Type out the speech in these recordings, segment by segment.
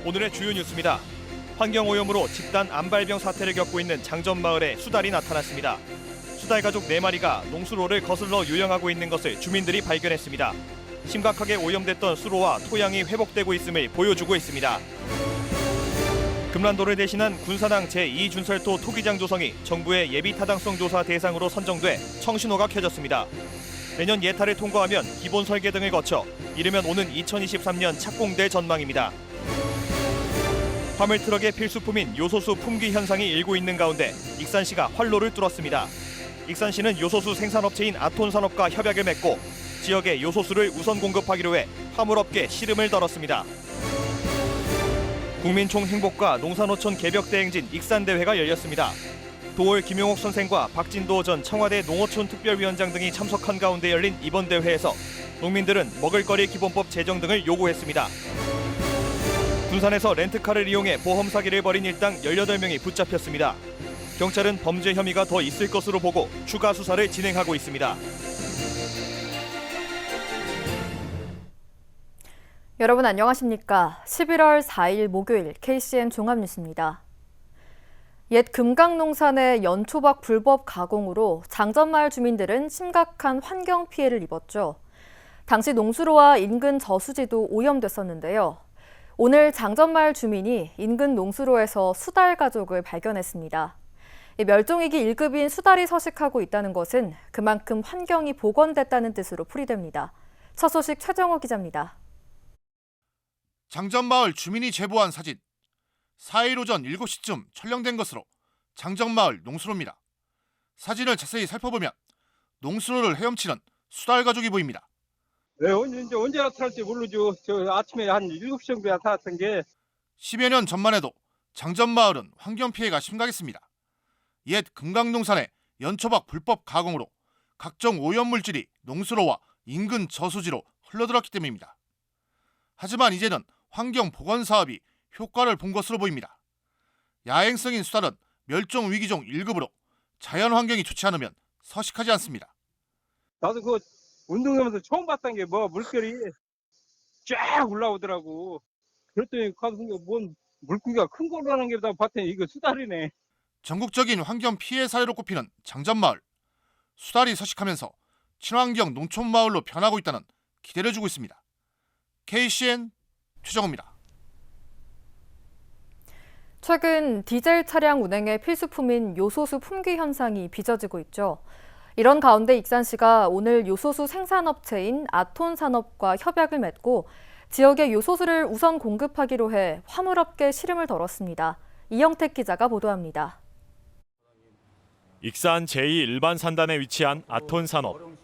오늘의 주요 뉴스입니다. 환경오염으로 집단 암발병 사태를 겪고 있는 장전마을에 수달이 나타났습니다. 수달 가족 4마리가 농수로를 거슬러 유영하고 있는 것을 주민들이 발견했습니다. 심각하게 오염됐던 수로와 토양이 회복되고 있음을 보여주고 있습니다. 금란도를 대신한 군산항 제2준설토 토기장 조성이 정부의 예비타당성 조사 대상으로 선정돼 청신호가 켜졌습니다. 내년 예타를 통과하면 기본 설계 등을 거쳐 이르면 오는 2023년 착공될 전망입니다. 화물트럭의 필수품인 요소수 품귀 현상이 일고 있는 가운데 익산시가 활로를 뚫었습니다. 익산시는 요소수 생산업체인 아톤산업과 협약을 맺고 지역에 요소수를 우선 공급하기로 해 화물업계 시름을 떨었습니다. 국민총 행복과 농산어촌 개벽대행진 익산대회가 열렸습니다. 도올 김용옥 선생과 박진도 전 청와대 농어촌 특별위원장 등이 참석한 가운데 열린 이번 대회에서 농민들은 먹을거리 기본법 제정 등을 요구했습니다. 군산에서 렌트카를 이용해 보험 사기를 벌인 일당 18명이 붙잡혔습니다. 경찰은 범죄 혐의가 더 있을 것으로 보고 추가 수사를 진행하고 있습니다. 여러분 안녕하십니까? 11월 4일 목요일 KCN 종합뉴스입니다. 옛 금강농산의 연초박 불법 가공으로 장전마을 주민들은 심각한 환경 피해를 입었죠. 당시 농수로와 인근 저수지도 오염됐었는데요. 오늘 장전마을 주민이 인근 농수로에서 수달 가족을 발견했습니다. 멸종위기 1급인 수달이 서식하고 있다는 것은 그만큼 환경이 복원됐다는 뜻으로 풀이됩니다. 첫 소식 최정호 기자입니다. 장전마을 주민이 제보한 사진. 4일 오전 7시쯤 촬영된 것으로 장전마을 농수로입니다. 사진을 자세히 살펴보면 농수로를 헤엄치는 수달 가족이 보입니다. 네, 언제 나타날지 모르죠. 저 아침에 한 7시 정도에 나타났던 게. 10여 년 전만 해도 장전마을은 환경 피해가 심각했습니다. 옛 금강농산의 연초박 불법 가공으로 각종 오염물질이 농수로와 인근 저수지로 흘러들었기 때문입니다. 하지만 이제는 환경 보건 사업이 효과를 본 것으로 보입니다. 야행성인 수달은 멸종 위기종 1급으로 자연 환경이 좋지 않으면 서식하지 않습니다. 나도 그 운동하면서 처음 봤던 게 물결이 쫙 올라오더라고. 그랬더니 가서 뭔 물고기가 큰 걸로 하는 게 봤더니 이거 수달이네. 전국적인 환경 피해 사례로 꼽히는 장전마을. 수달이 서식하면서 친환경 농촌마을로 변하고 있다는 기대를 주고 있습니다. KCN 최정호입니다. 최근 디젤 차량 운행의 필수품인 요소수 품귀 현상이 빚어지고 있죠. 이런 가운데 익산시가 오늘 요소수 생산업체인 아톤산업과 협약을 맺고 지역에 요소수를 우선 공급하기로 해 화물업계 시름을 덜었습니다. 이영택 기자가 보도합니다. 익산 제2일반산단에 위치한 아톤산업.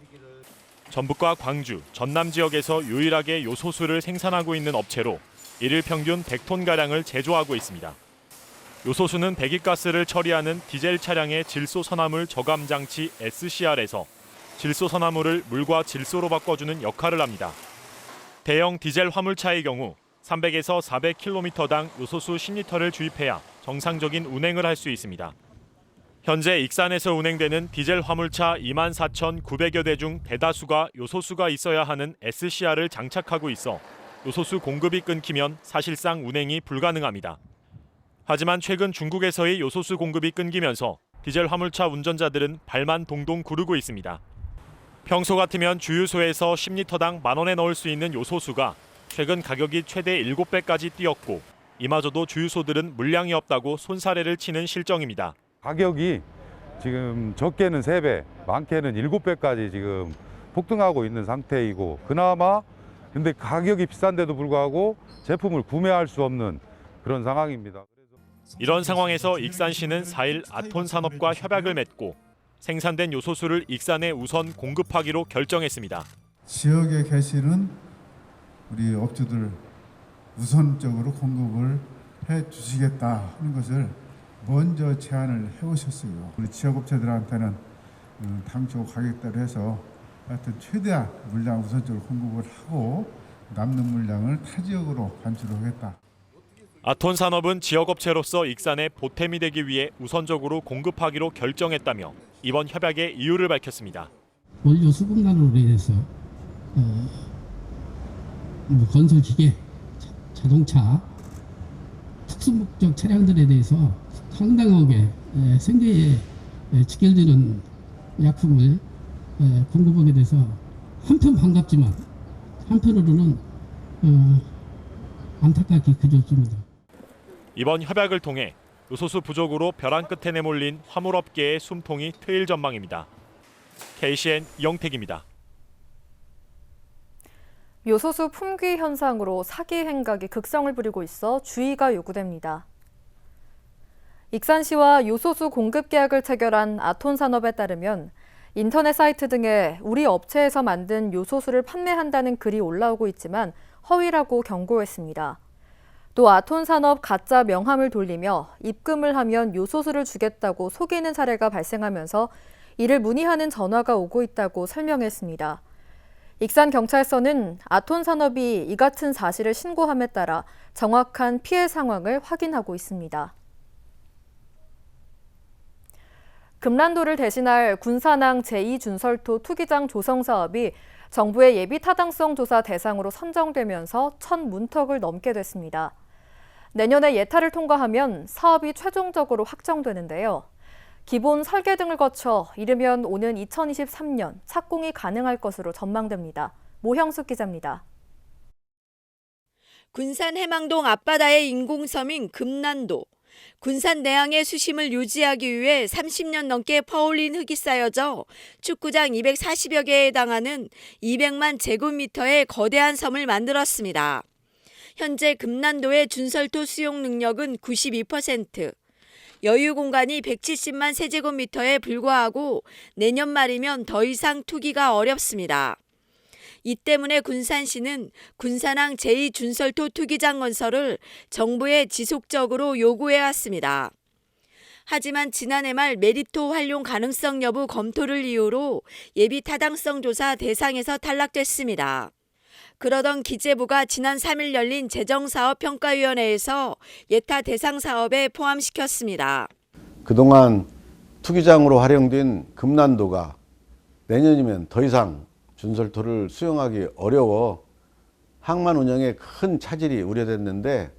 전북과 광주, 전남 지역에서 유일하게 요소수를 생산하고 있는 업체로 일일 평균 100톤가량을 제조하고 있습니다. 요소수는 배기가스를 처리하는 디젤 차량의 질소선화물 저감 장치 SCR에서 질소선화물을 물과 질소로 바꿔주는 역할을 합니다. 대형 디젤 화물차의 경우 300에서 400km당 요소수 10리터를 주입해야 정상적인 운행을 할 수 있습니다. 현재 익산에서 운행되는 디젤 화물차 24,900여 대 중 대다수가 요소수가 있어야 하는 SCR을 장착하고 있어 요소수 공급이 끊기면 사실상 운행이 불가능합니다. 하지만 최근 중국에서의 요소수 공급이 끊기면서 디젤 화물차 운전자들은 발만 동동 구르고 있습니다. 평소 같으면 주유소에서 10리터당 10,000원에 넣을 수 있는 요소수가 최근 가격이 최대 7배까지 뛰었고 이마저도 주유소들은 물량이 없다고 손사래를 치는 실정입니다. 가격이 지금 적게는 3배, 많게는 7배까지 지금 폭등하고 있는 상태이고 그나마 근데 가격이 비싼데도 불구하고 제품을 구매할 수 없는 그런 상황입니다. 이런 상황에서 익산시는 4일 아톤산업과 협약을 맺고 생산된 요소수를 익산에 우선 공급하기로 결정했습니다. 지역에 계시는 우리 업주들 우선적으로 공급을 해 주시겠다 하는 것을 먼저 제안을 해오셨어요. 우리 지역업체들한테는 당초 가격대로 해서 하여튼 최대한 물량 우선적으로 공급을 하고 남는 물량을 타 지역으로 반출하겠다. 아톤산업은 지역업체로서 익산에 보탬이 되기 위해 우선적으로 공급하기로 결정했다며 이번 협약의 이유를 밝혔습니다. 원료 수급난으로 인해서 건설기계, 자동차 특수 목적 차량들에 대해서 상당하게 생계에 직결되는 약품을 공급하게 돼서 한편 반갑지만 한편으로는 안타깝게 그렇습니다. 이번 협약을 통해 요소수 부족으로 벼랑 끝에 내몰린 화물업계의 숨통이 트일 전망입니다. KCN 이영택입니다. 요소수 품귀 현상으로 사기 행각이 극성을 부리고 있어 주의가 요구됩니다. 익산시와 요소수 공급 계약을 체결한 아톤산업에 따르면 인터넷 사이트 등에 우리 업체에서 만든 요소수를 판매한다는 글이 올라오고 있지만 허위라고 경고했습니다. 또 아톤산업 가짜 명함을 돌리며 입금을 하면 요소수를 주겠다고 속이는 사례가 발생하면서 이를 문의하는 전화가 오고 있다고 설명했습니다. 익산경찰서는 아톤산업이 이 같은 사실을 신고함에 따라 정확한 피해 상황을 확인하고 있습니다. 금란도를 대신할 군산항 제2준설토 투기장 조성 사업이 정부의 예비 타당성 조사 대상으로 선정되면서 첫 문턱을 넘게 됐습니다. 내년에 예타를 통과하면 사업이 최종적으로 확정되는데요. 기본 설계 등을 거쳐 이르면 오는 2023년 착공이 가능할 것으로 전망됩니다. 모형숙 기자입니다. 군산 해망동 앞바다의 인공섬인 금난도. 군산 내항의 수심을 유지하기 위해 30년 넘게 퍼올린 흙이 쌓여져 축구장 240여 개에 해당하는 200만 제곱미터의 거대한 섬을 만들었습니다. 현재 금난도의 준설토 수용 능력은 92%, 여유 공간이 170만 세제곱미터에 불과하고 내년 말이면 더 이상 투기가 어렵습니다. 이 때문에 군산시는 군산항 제2준설토 투기장 건설을 정부에 지속적으로 요구해왔습니다. 하지만 지난해 말 메리토 활용 가능성 여부 검토를 이유로 예비 타당성 조사 대상에서 탈락됐습니다. 그러던 기재부가 지난 3일 열린 재정사업평가위원회에서 예타 대상 사업에 포함시켰습니다. 그동안 투기장으로 활용된 금난도가 내년이면 더 이상 준설토를 수용하기 어려워 항만 운영에 큰 차질이 우려됐는데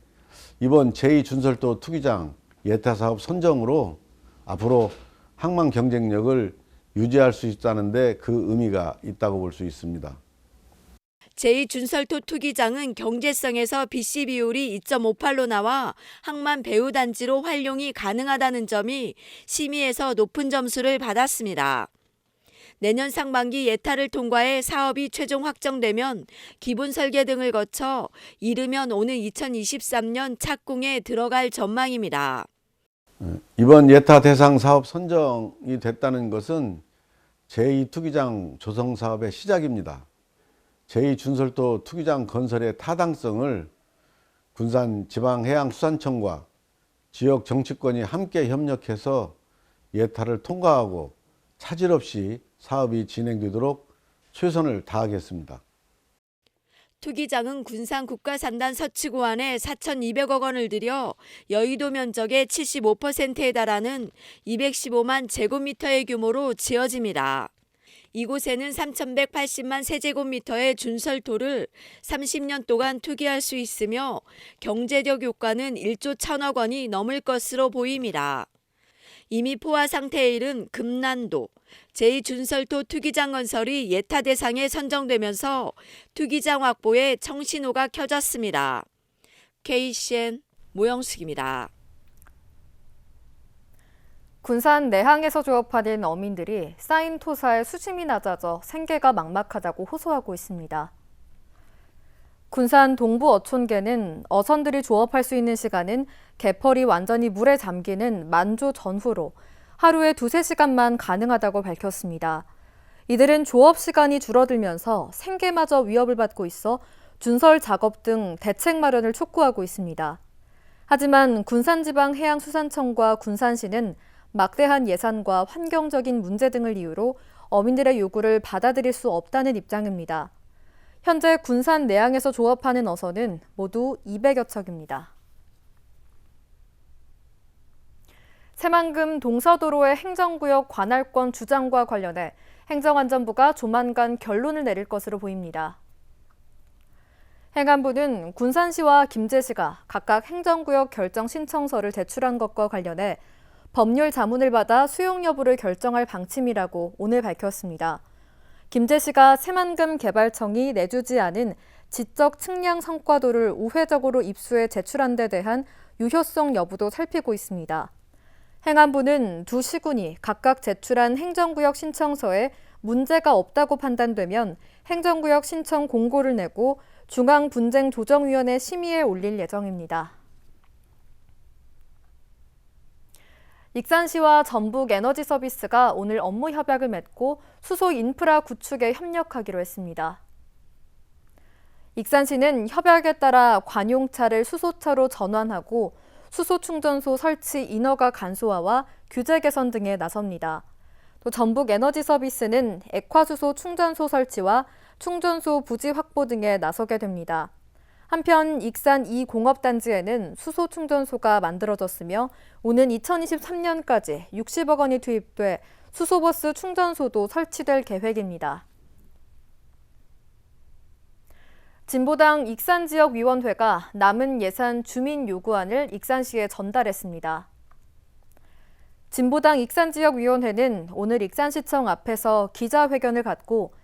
이번 제2준설토 투기장 예타 사업 선정으로 앞으로 항만 경쟁력을 유지할 수 있다는 데 그 의미가 있다고 볼 수 있습니다. 제2준설토 투기장은 경제성에서 BC 비율이 2.58로 나와 항만 배후 단지로 활용이 가능하다는 점이 심의에서 높은 점수를 받았습니다. 내년 상반기 예타를 통과해 사업이 최종 확정되면 기본 설계 등을 거쳐 이르면 오는 2023년 착공에 들어갈 전망입니다. 이번 예타 대상 사업 선정이 됐다는 것은 제2투기장 조성 사업의 시작입니다. 제2준설토 투기장 건설의 타당성을 군산지방해양수산청과 지역 정치권이 함께 협력해서 예타를 통과하고 차질 없이 사업이 진행되도록 최선을 다하겠습니다. 투기장은 군산 국가산단 서치구안에 4,200억 원을 들여 여의도 면적의 75%에 달하는 215만 제곱미터의 규모로 지어집니다. 이곳에는 3,180만 세제곱미터의 준설토를 30년 동안 투기할 수 있으며 경제적 효과는 1조 1,000억 원이 넘을 것으로 보입니다. 이미 포화 상태에 이른 금난도, 제2준설토 투기장 건설이 예타 대상에 선정되면서 투기장 확보에 청신호가 켜졌습니다. KCN 모영숙입니다. 군산 내항에서 조업하는 어민들이 쌓인 토사에 수심이 낮아져 생계가 막막하다고 호소하고 있습니다. 군산 동부 어촌계는 어선들이 조업할 수 있는 시간은 개펄이 완전히 물에 잠기는 만조 전후로 하루에 2-3시간만 가능하다고 밝혔습니다. 이들은 조업 시간이 줄어들면서 생계마저 위협을 받고 있어 준설 작업 등 대책 마련을 촉구하고 있습니다. 하지만 군산지방해양수산청과 군산시는 막대한 예산과 환경적인 문제 등을 이유로 어민들의 요구를 받아들일 수 없다는 입장입니다. 현재 군산 내항에서 조업하는 어선은 모두 200여 척입니다. 새만금 동서도로의 행정구역 관할권 주장과 관련해 행정안전부가 조만간 결론을 내릴 것으로 보입니다. 행안부는 군산시와 김제시가 각각 행정구역 결정 신청서를 제출한 것과 관련해 법률 자문을 받아 수용 여부를 결정할 방침이라고 오늘 밝혔습니다. 김제시가 새만금 개발청이 내주지 않은 지적 측량 성과도를 우회적으로 입수해 제출한 데 대한 유효성 여부도 살피고 있습니다. 행안부는 두 시군이 각각 제출한 행정구역 신청서에 문제가 없다고 판단되면 행정구역 신청 공고를 내고 중앙분쟁조정위원회 심의에 올릴 예정입니다. 익산시와 전북에너지서비스가 오늘 업무 협약을 맺고 수소 인프라 구축에 협력하기로 했습니다. 익산시는 협약에 따라 관용차를 수소차로 전환하고 수소 충전소 설치 인허가 간소화와 규제 개선 등에 나섭니다. 또 전북에너지서비스는 액화수소 충전소 설치와 충전소 부지 확보 등에 나서게 됩니다. 한편 익산 2공업단지에는 수소 충전소가 만들어졌으며 오는 2023년까지 60억 원이 투입돼 수소버스 충전소도 설치될 계획입니다. 진보당 익산지역위원회가 남은 예산 주민 요구안을 익산시에 전달했습니다. 진보당 익산지역위원회는 오늘 익산시청 앞에서 기자회견을 갖고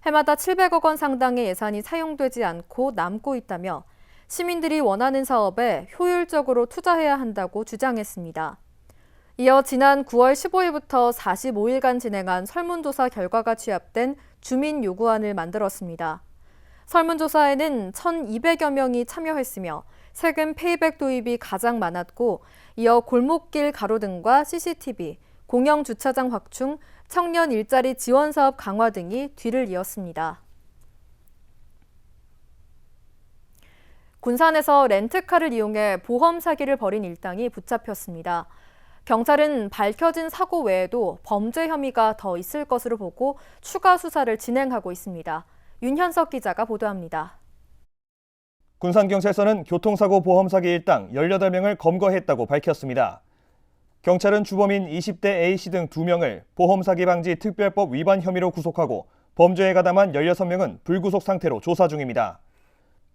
해마다 700억 원 상당의 예산이 사용되지 않고 남고 있다며 시민들이 원하는 사업에 효율적으로 투자해야 한다고 주장했습니다. 이어 지난 9월 15일부터 45일간 진행한 설문조사 결과가 취합된 주민 요구안을 만들었습니다. 설문조사에는 1,200여 명이 참여했으며 세금 페이백 도입이 가장 많았고 이어 골목길 가로등과 CCTV, 공영주차장 확충, 청년 일자리 지원 사업 강화 등이 뒤를 이었습니다. 군산에서 렌트카를 이용해 보험 사기를 벌인 일당이 붙잡혔습니다. 경찰은 밝혀진 사고 외에도 범죄 혐의가 더 있을 것으로 보고 추가 수사를 진행하고 있습니다. 윤현석 기자가 보도합니다. 군산경찰서는 교통사고 보험 사기 일당 18명을 검거했다고 밝혔습니다. 경찰은 주범인 20대 A씨 등 2명을 보험 사기 방지 특별법 위반 혐의로 구속하고 범죄에 가담한 16명은 불구속 상태로 조사 중입니다.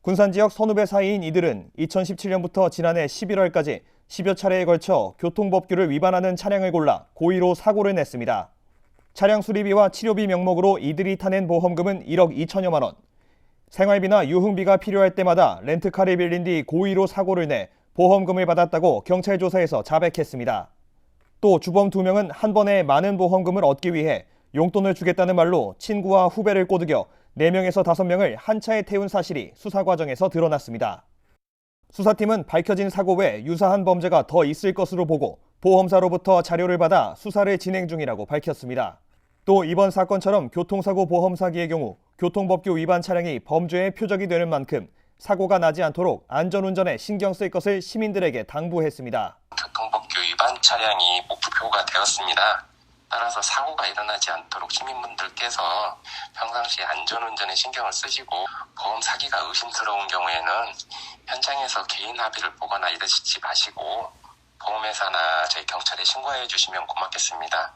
군산 지역 선후배 사이인 이들은 2017년부터 지난해 11월까지 10여 차례에 걸쳐 교통법규를 위반하는 차량을 골라 고의로 사고를 냈습니다. 차량 수리비와 치료비 명목으로 이들이 타낸 보험금은 1억 2천여만 원. 생활비나 유흥비가 필요할 때마다 렌트카를 빌린 뒤 고의로 사고를 내 보험금을 받았다고 경찰 조사에서 자백했습니다. 또 주범 2명은 한 번에 많은 보험금을 얻기 위해 용돈을 주겠다는 말로 친구와 후배를 꼬드겨 4명에서 5명을 한 차에 태운 사실이 수사 과정에서 드러났습니다. 수사팀은 밝혀진 사고 외 유사한 범죄가 더 있을 것으로 보고 보험사로부터 자료를 받아 수사를 진행 중이라고 밝혔습니다. 또 이번 사건처럼 교통사고 보험 사기의 경우 교통법규 위반 차량이 범죄의 표적이 되는 만큼 사고가 나지 않도록 안전운전에 신경 쓸 것을 시민들에게 당부했습니다. 교통법규 위반 차량이 목표가 되었습니다. 따라서 사고가 일어나지 않도록 시민분들께서 평상시 안전운전에 신경을 쓰시고 보험 사기가 의심스러운 경우에는 현장에서 개인 합의를 보거나 이러시지 마시고 보험회사나 저희 경찰에 신고해 주시면 고맙겠습니다.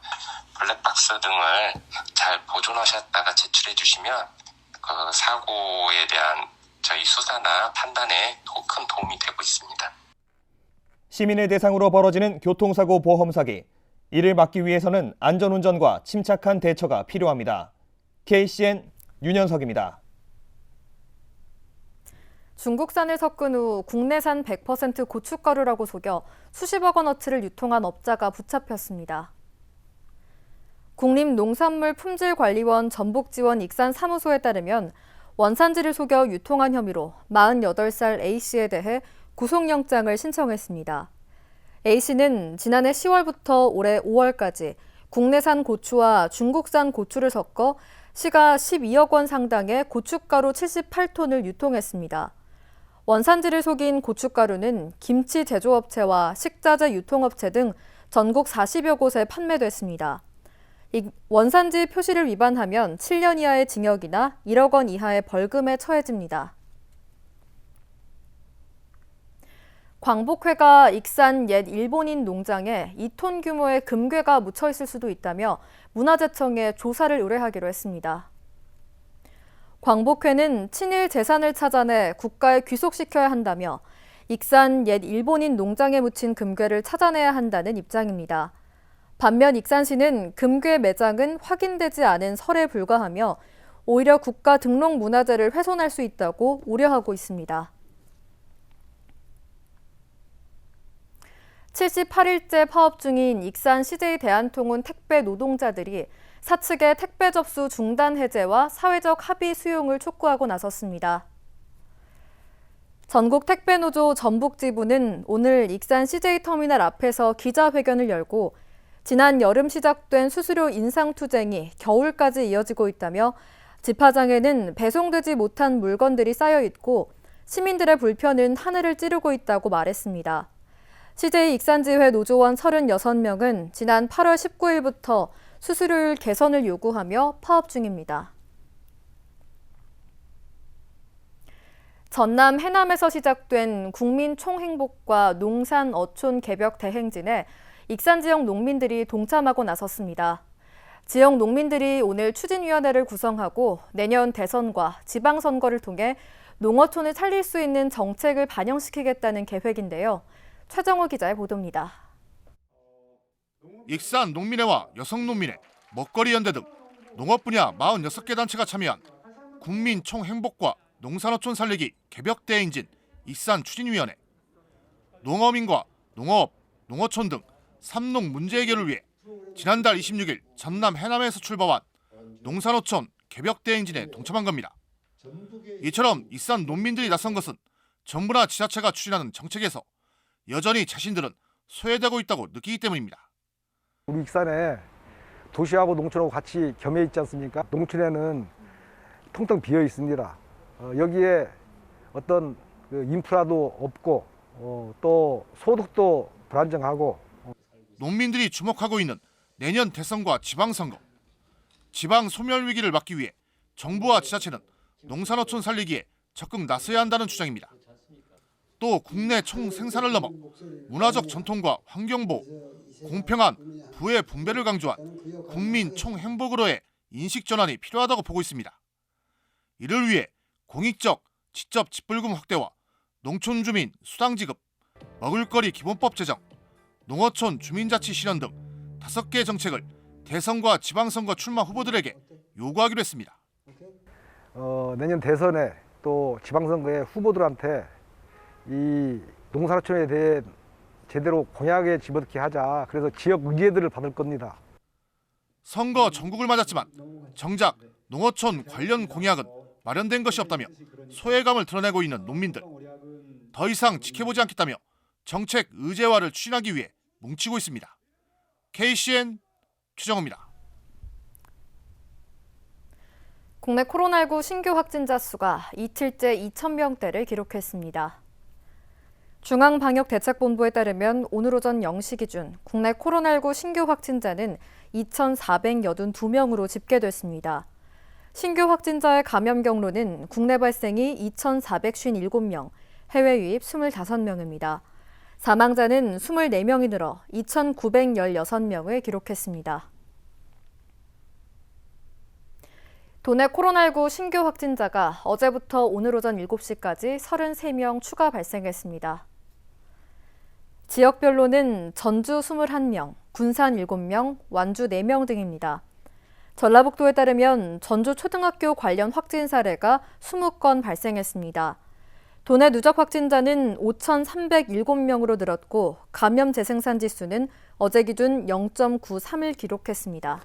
블랙박스 등을 잘 보존하셨다가 제출해 주시면 그 사고에 대한 저희 수사나 판단에 큰 도움이 되고 있습니다. 시민을 대상으로 벌어지는 교통사고 보험 사기. 이를 막기 위해서는 안전운전과 침착한 대처가 필요합니다. KCN 윤현석입니다. 중국산을 섞은 후 국내산 100% 고춧가루라고 속여 수십억 원어치를 유통한 업자가 붙잡혔습니다. 국립농산물품질관리원 전북지원 익산사무소에 따르면 원산지를 속여 유통한 혐의로 48살 A씨에 대해 구속영장을 신청했습니다. A씨는 지난해 10월부터 올해 5월까지 국내산 고추와 중국산 고추를 섞어 시가 12억 원 상당의 고춧가루 78톤을 유통했습니다. 원산지를 속인 고춧가루는 김치 제조업체와 식자재 유통업체 등 전국 40여 곳에 판매됐습니다. 이 원산지 표시를 위반하면 7년 이하의 징역이나 1억 원 이하의 벌금에 처해집니다. 광복회가 익산 옛 일본인 농장에 2톤 규모의 금괴가 묻혀 있을 수도 있다며 문화재청에 조사를 의뢰하기로 했습니다. 광복회는 친일 재산을 찾아내 국가에 귀속시켜야 한다며 익산 옛 일본인 농장에 묻힌 금괴를 찾아내야 한다는 입장입니다. 반면 익산시는 금괴 매장은 확인되지 않은 설에 불과하며 오히려 국가 등록 문화재를 훼손할 수 있다고 우려하고 있습니다. 78일째 파업 중인 익산 CJ 대한통운 택배 노동자들이 사측의 택배 접수 중단 해제와 사회적 합의 수용을 촉구하고 나섰습니다. 전국 택배노조 전북지부는 오늘 익산 CJ터미널 앞에서 기자회견을 열고 지난 여름 시작된 수수료 인상 투쟁이 겨울까지 이어지고 있다며 집화장에는 배송되지 못한 물건들이 쌓여 있고 시민들의 불편은 하늘을 찌르고 있다고 말했습니다. CJ 익산지회 노조원 36명은 지난 8월 19일부터 수수료율 개선을 요구하며 파업 중입니다. 전남 해남에서 시작된 국민 총행복과 농산 어촌 개벽 대행진에 익산 지역 농민들이 동참하고 나섰습니다. 지역 농민들이 오늘 추진위원회를 구성하고 내년 대선과 지방선거를 통해 농어촌을 살릴 수 있는 정책을 반영시키겠다는 계획인데요. 최정호 기자의 보도입니다. 익산 농민회와 여성농민회, 먹거리연대 등 농업 분야 46개 단체가 참여한 국민 총행복과 농산어촌 살리기 개벽대행진 익산 추진위원회. 농어민과 농어업, 농어촌 등 삼농 문제 해결을 위해 지난달 26일 전남 해남에서 출범한 농산어촌 개벽대행진에 동참한 겁니다. 이처럼 익산 농민들이 나선 것은 정부나 지자체가 추진하는 정책에서 여전히 자신들은 소외되고 있다고 느끼기 때문입니다. 우리 익산에 도시하고 농촌하고 같이 겸해 있지 않습니까? 농촌에는 텅텅 비어 있습니다. 여기에 어떤 인프라도 없고 또 소득도 불안정하고. 농민들이 주목하고 있는 내년 대선과 지방선거. 지방 소멸 위기를 막기 위해 정부와 지자체는 농산어촌 살리기에 적극 나서야 한다는 주장입니다. 또 국내 총생산을 넘어 문화적 전통과 환경보호, 공평한 부의 분배를 강조한 국민 총행복으로의 인식 전환이 필요하다고 보고 있습니다. 이를 위해 공익적 직접 집불금 확대와 농촌주민 수당 지급, 먹을거리 기본법 제정, 농어촌 주민자치 실현 등 5개 정책을 대선과 지방선거 출마 후보들에게 요구하기로 했습니다. 내년 대선에 또 지방선거에 후보들한테 이 농산어촌에 대해 제대로 공약에 집어넣게 하자. 그래서 지역 의제들을 받을 겁니다. 선거 전국을 맞았지만 정작 농어촌 관련 공약은 마련된 것이 없다며 소외감을 드러내고 있는 농민들. 더 이상 지켜보지 않겠다며 정책 의제화를 추진하기 위해 뭉치고 있습니다. KCN 최정호입니다. 국내 코로나19 신규 확진자 수가 이틀째 2,000명대를 기록했습니다. 중앙방역대책본부에 따르면 오늘 오전 0시 기준 국내 코로나19 신규 확진자는 2,482명으로 집계됐습니다. 신규 확진자의 감염 경로는 국내 발생이 2,457명, 해외 유입 25명입니다. 사망자는 24명이 늘어 2,916명을 기록했습니다. 도내 코로나19 신규 확진자가 어제부터 오늘 오전 7시까지 33명 추가 발생했습니다. 지역별로는 전주 21명, 군산 7명, 완주 4명 등입니다. 전라북도에 따르면 전주 초등학교 관련 확진 사례가 20건 발생했습니다. 도내 누적 확진자는 5,307명으로 늘었고 감염 재생산 지수는 어제 기준 0.93을 기록했습니다.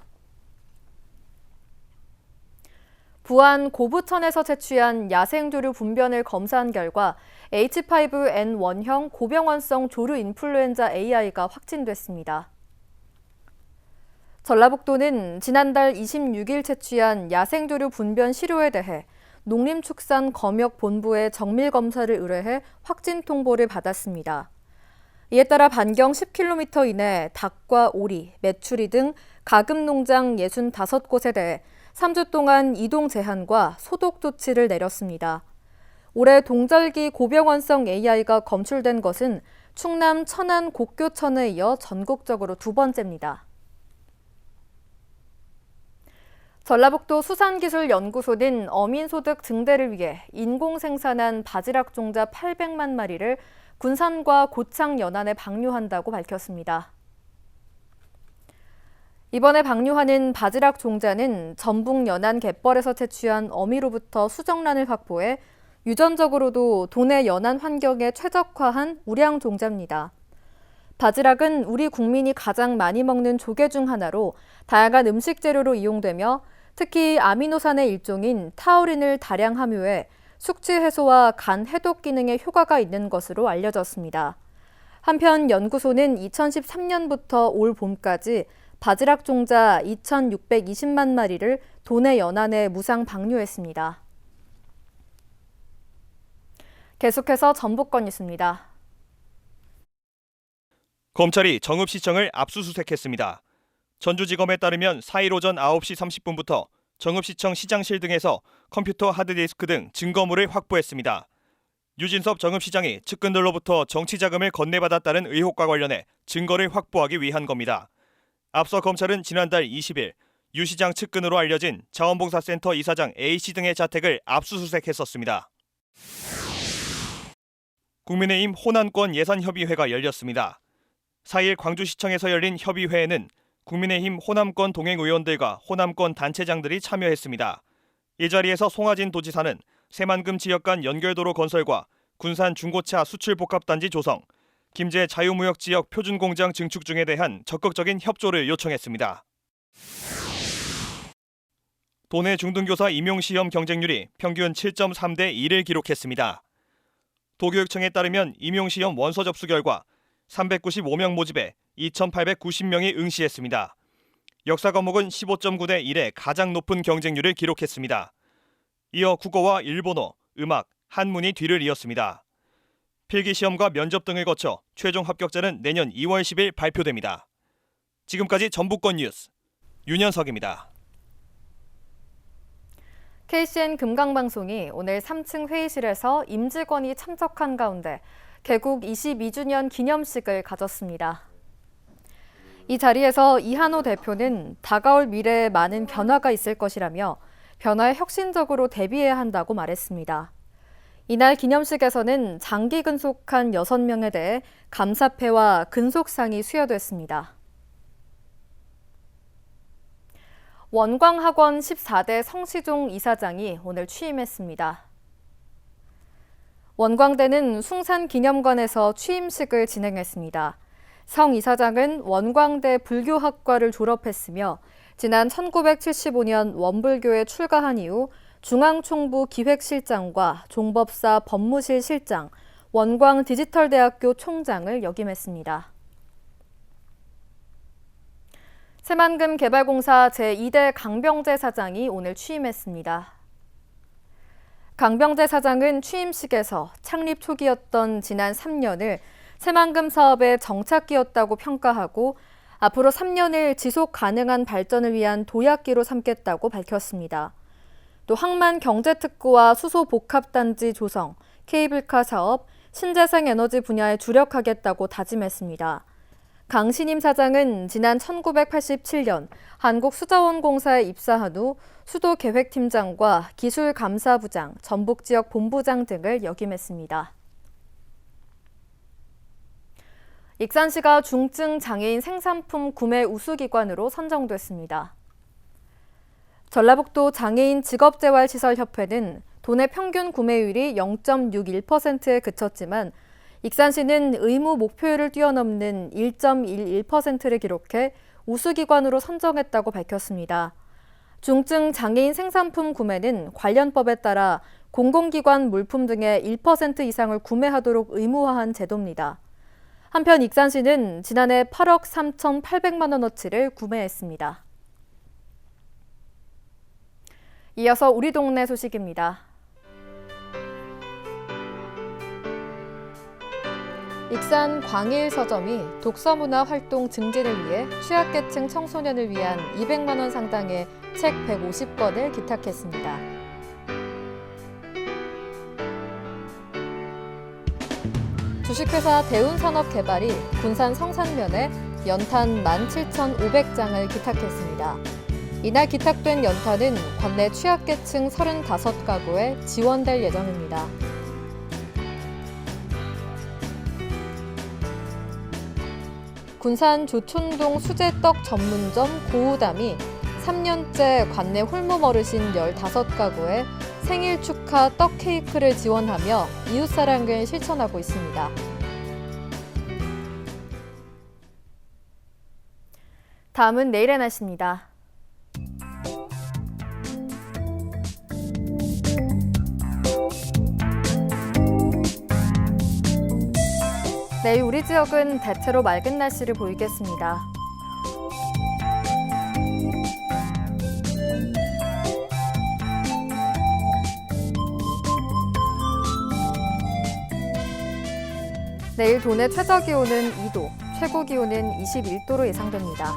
부안 고부천에서 채취한 야생조류 분변을 검사한 결과 H5N1형 고병원성 조류 인플루엔자 AI가 확진됐습니다. 전라북도는 지난달 26일 채취한 야생조류 분변 시료에 대해 농림축산검역본부에 정밀검사를 의뢰해 확진 통보를 받았습니다. 이에 따라 반경 10km 이내 닭과 오리, 메추리 등 가금농장 65곳에 대해 3주 동안 이동 제한과 소독 조치를 내렸습니다. 올해 동절기 고병원성 AI가 검출된 것은 충남 천안 곡교천에 이어 전국적으로 2번째입니다. 전라북도 수산기술연구소는 어민소득 증대를 위해 인공생산한 바지락 종자 800만 마리를 군산과 고창 연안에 방류한다고 밝혔습니다. 이번에 방류하는 바지락 종자는 전북 연안 갯벌에서 채취한 어미로부터 수정란을 확보해 유전적으로도 도내 연안 환경에 최적화한 우량 종자입니다. 바지락은 우리 국민이 가장 많이 먹는 조개 중 하나로 다양한 음식 재료로 이용되며 특히 아미노산의 일종인 타우린을 다량 함유해 숙취 해소와 간 해독 기능에 효과가 있는 것으로 알려졌습니다. 한편 연구소는 2013년부터 올 봄까지 바지락 종자 2,620만 마리를 도내 연안에 무상 방류했습니다. 계속해서 전북권 뉴스입니다. 검찰이 정읍시청을 압수수색했습니다. 전주지검에 따르면 4일 오전 9시 30분부터 정읍시청 시장실 등에서 컴퓨터 하드디스크 등 증거물을 확보했습니다. 유진섭 정읍시장이 측근들로부터 정치자금을 건네받았다는 의혹과 관련해 증거를 확보하기 위한 겁니다. 앞서 검찰은 지난달 20일 유 시장 측근으로 알려진 자원봉사센터 이사장 A씨 등의 자택을 압수수색했었습니다. 국민의힘 호남권 예산협의회가 열렸습니다. 4일 광주시청에서 열린 협의회에는 국민의힘 호남권 동행의원들과 호남권 단체장들이 참여했습니다. 이 자리에서 송하진 도지사는 새만금 지역 간 연결도로 건설과 군산 중고차 수출복합단지 조성, 김제 자유무역지역 표준공장 증축 등에 대한 적극적인 협조를 요청했습니다. 도내 중등교사 임용시험 경쟁률이 평균 7.3대 2를 기록했습니다. 도교육청에 따르면 임용시험 원서 접수 결과 395명 모집에 2,890명이 응시했습니다. 역사 과목은 15.9대 1의 가장 높은 경쟁률을 기록했습니다. 이어 국어와 일본어, 음악, 한문이 뒤를 이었습니다. 필기시험과 면접 등을 거쳐 최종 합격자는 내년 2월 10일 발표됩니다. 지금까지 전북권 뉴스 윤현석입니다. KCN 금강방송이 오늘 3층 회의실에서 임직원이 참석한 가운데 개국 22주년 기념식을 가졌습니다. 이 자리에서 이한호 대표는 다가올 미래에 많은 변화가 있을 것이라며 변화에 혁신적으로 대비해야 한다고 말했습니다. 이날 기념식에서는 장기 근속한 6명에 대해 감사패와 근속상이 수여됐습니다. 원광학원 14대 성시종 이사장이 오늘 취임했습니다. 원광대는 숭산기념관에서 취임식을 진행했습니다. 성 이사장은 원광대 불교학과를 졸업했으며 지난 1975년 원불교에 출가한 이후 중앙총부 기획실장과 종법사 법무실 실장, 원광디지털대학교 총장을 역임했습니다. 새만금 개발공사 제2대 강병재 사장이 오늘 취임했습니다. 강병재 사장은 취임식에서 창립 초기였던 지난 3년을 새만금 사업의 정착기였다고 평가하고 앞으로 3년을 지속 가능한 발전을 위한 도약기로 삼겠다고 밝혔습니다. 또 항만 경제특구와 수소 복합단지 조성, 케이블카 사업, 신재생 에너지 분야에 주력하겠다고 다짐했습니다. 강신임 사장은 지난 1987년 한국수자원공사에 입사한 후 수도계획팀장과 기술감사부장, 전북지역 본부장 등을 역임했습니다. 익산시가 중증 장애인 생산품 구매 우수기관으로 선정됐습니다. 전라북도 장애인 직업재활시설협회는 도내 평균 구매율이 0.61%에 그쳤지만 익산시는 의무 목표율을 뛰어넘는 1.11%를 기록해 우수기관으로 선정했다고 밝혔습니다. 중증 장애인 생산품 구매는 관련법에 따라 공공기관 물품 등의 1% 이상을 구매하도록 의무화한 제도입니다. 한편 익산시는 지난해 8억 3,800만 원어치를 구매했습니다. 이어서 우리 동네 소식입니다. 익산 광일 서점이 독서문화 활동 증진을 위해 취약계층 청소년을 위한 200만 원 상당의 책 150권을 기탁했습니다. 주식회사 대운산업개발이 군산 성산면에 연탄 17,500장을 기탁했습니다. 이날 기탁된 연탄은 관내 취약계층 35가구에 지원될 예정입니다. 군산 조촌동 수제떡 전문점 고우담이 3년째 관내 홀몸 어르신 15가구에 생일 축하 떡 케이크를 지원하며 이웃사랑을 실천하고 있습니다. 다음은 내일의 날씨입니다. 내일 우리 지역은 대체로 맑은 날씨를 보이겠습니다. 내일 도내 최저기온은 2도, 최고기온은 21도로 예상됩니다.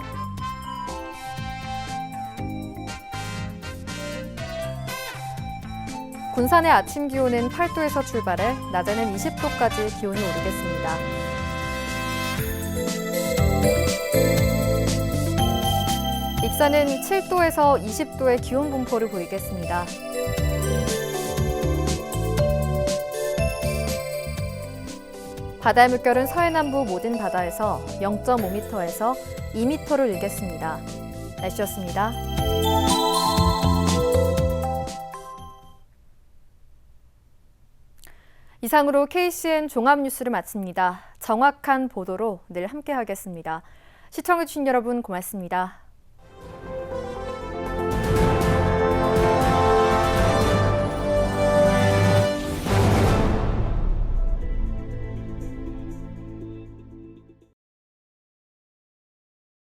군산의 아침 기온은 8도에서 출발해 낮에는 20도까지 기온이 오르겠습니다. 익산은 7도에서 20도의 기온 분포를 보이겠습니다. 바다의 물결은 서해남부 모든 바다에서 0.5m에서 2m를 일겠습니다. 날씨였습니다. 이상으로 KCN 종합뉴스를 마칩니다. 정확한 보도로 늘 함께하겠습니다. 시청해주신 여러분 고맙습니다.